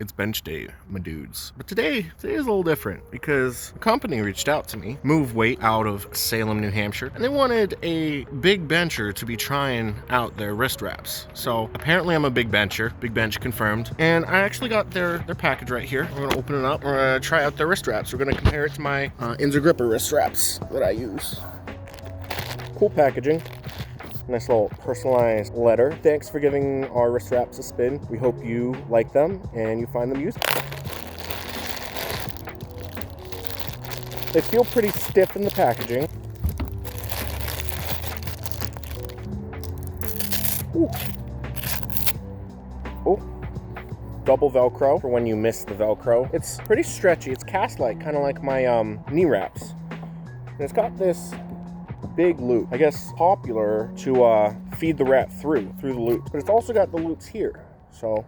It's bench day, my dudes. But today is a little different because a company reached out to me, Move Weight out of Salem, New Hampshire, and they wanted a big bencher to be trying out their wrist wraps. So apparently I'm a big bencher, big bench confirmed, and I actually got their package right here. We're gonna open it up, we're gonna try out their wrist wraps. We're gonna compare it to my Inzer Gripper wrist wraps that I use. Cool packaging. Nice little personalized letter. Thanks for giving our wrist wraps a spin. We hope you like them and you find them useful. They feel pretty stiff in the packaging. Ooh. Oh, double Velcro for when you miss the Velcro. It's pretty stretchy. It's cast-like, kind of like my knee wraps. And it's got this big loop, I guess popular to feed the wrap through the loops, but it's also got the loops here, so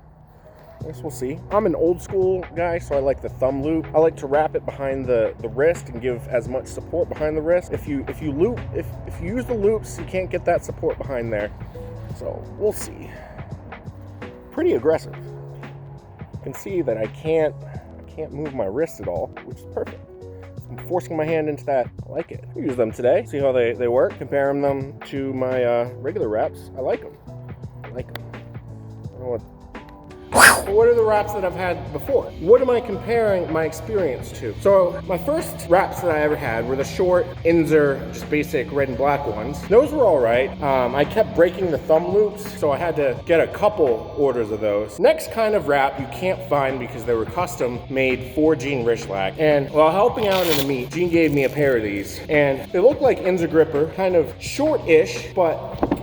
I guess we'll see. I'm an old school guy, so I like the thumb loop. I like to wrap it behind the wrist and give as much support behind the wrist. If you use the loops, you can't get that support behind there, so we'll see. Pretty aggressive. You can see that I can't move my wrist at all, which is perfect. I'm forcing my hand into that. I like it. I'll use them today, see how they work, comparing them to my regular wraps. I like them. I don't know what are the wraps that I've had before? What am I comparing my experience to? So my first wraps that I ever had were the short Inzer, just basic red and black ones. Those were all right. I kept breaking the thumb loops, so I had to get a couple orders of those. Next kind of wrap you can't find because they were custom made for Gene Rishlak. And while helping out in the meet, Gene gave me a pair of these. And they look like Inzer Gripper, kind of short-ish, but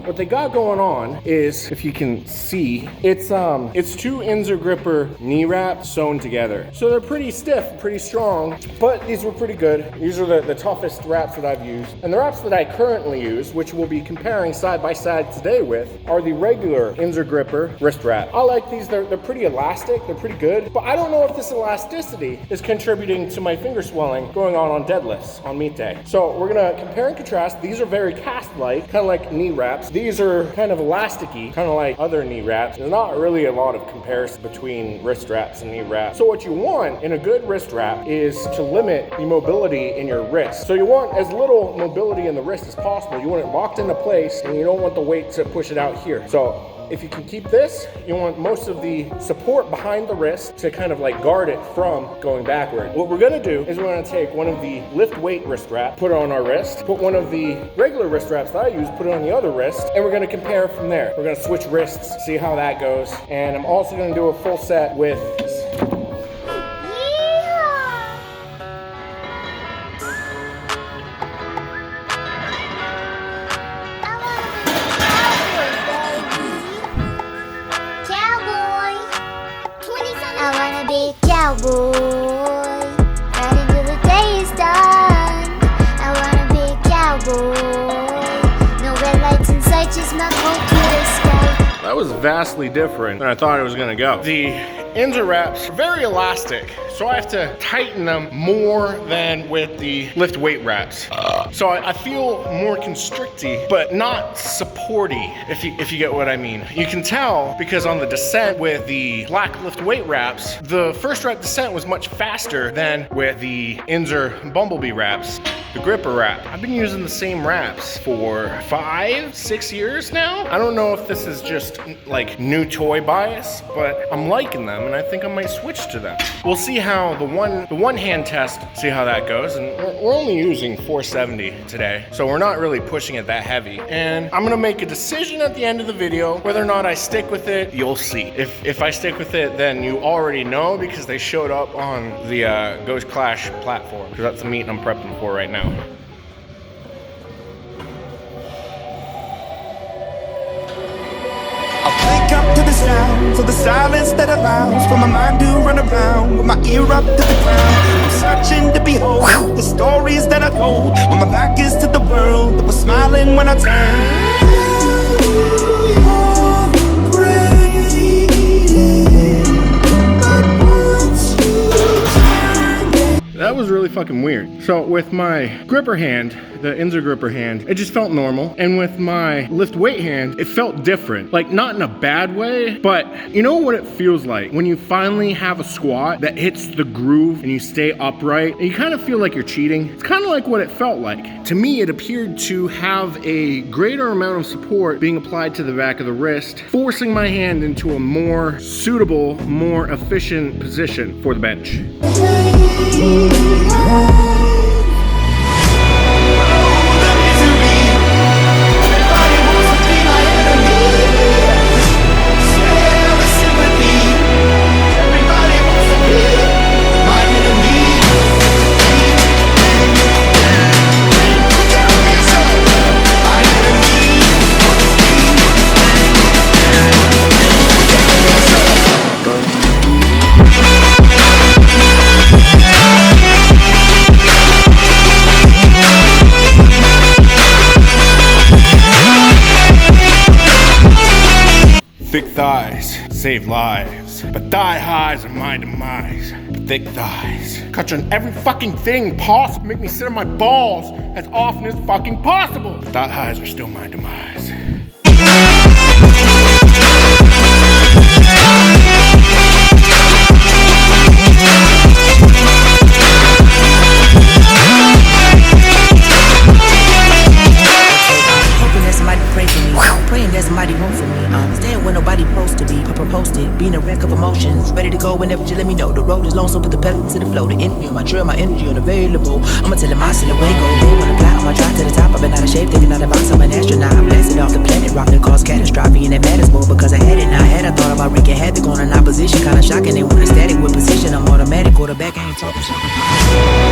what they got going on is, if you can see, it's two Inzer Gripper knee wraps sewn together. So they're pretty stiff, pretty strong, but these were pretty good. These are the toughest wraps that I've used. And the wraps that I currently use, which we'll be comparing side by side today with, are the regular Inzer Gripper wrist wrap. I like these, they're pretty elastic, they're pretty good, but I don't know if this elasticity is contributing to my finger swelling going on deadlifts on meet day. So we're gonna compare and contrast. These are very cast-like, kind of like knee wraps. These are kind of elasticy, kind of like other knee wraps. There's not really a lot of comparison between wrist wraps and knee wraps. So what you want in a good wrist wrap is to limit the mobility in your wrist. So you want as little mobility in the wrist as possible. You want it locked into place and you don't want the weight to push it out here. So if you can keep this, you want most of the support behind the wrist to kind of like guard it from going backward. What we're gonna do is we're gonna take one of the lift weight wrist wrap, put it on our wrist, put one of the regular wrist wraps that I use, put it on the other wrist, and we're gonna compare from there. We're gonna switch wrists, see how that goes. And I'm also gonna do a full set with cowboy, right until the day is done. I wanna be a cowboy. No red lights in sight, just my boat to the sky. That was vastly different than I thought it was gonna go. The Inzer wraps are very elastic, so I have to tighten them more than with the lift weight wraps. So I feel more constricty, but not supporty, if you get what I mean. You can tell because on the descent with the black lift weight wraps, the first wrap descent was much faster than with the Inzer Bumblebee wraps. The gripper wrap. I've been using the same wraps for 5-6 years now. I don't know if this is just like new toy bias, but I'm liking them and I think I might switch to them. We'll see how the one hand test, see how that goes. And we're only using 470 today, so we're not really pushing it that heavy. And I'm gonna make a decision at the end of the video whether or not I stick with it. You'll see. If I stick with it, then you already know because they showed up on the Ghost Clash platform, because that's the meet I'm prepping for right now. Sounds of the silence that allows for my mind to run around with my ear up to the ground. I'm searching to behold the stories that I told when my back is to the world that was smiling when I turned. That was really fucking weird. So with my gripper hand, the Inzer gripper hand, it just felt normal. And with my lift weight hand, it felt different. Like, not in a bad way, but you know what it feels like when you finally have a squat that hits the groove and you stay upright and you kind of feel like you're cheating? It's kind of like what it felt like. To me, it appeared to have a greater amount of support being applied to the back of the wrist, forcing my hand into a more suitable, more efficient position for the bench. Thick thighs save lives, but thigh highs are my demise. Thick thighs cut on every fucking thing possible, make me sit on my balls as often as fucking possible. But thigh highs are still my demise. Being a wreck of emotions, ready to go whenever you let me know. The road is long, so put the pedal to the flow. The enemy on my trail, my energy unavailable. I'ma tell him I still away, go roll on the fly, I'ma drive to the top. I've been out of shape, thinking out of box, I'm an astronaut. I'm blasted off the planet, rock that caused catastrophe, and that matters more because I had it. Now I had, I thought about wreaking havoc on an opposition, kinda shocking. They want a static with position, I'm automatic, quarterback, I ain't talking shit.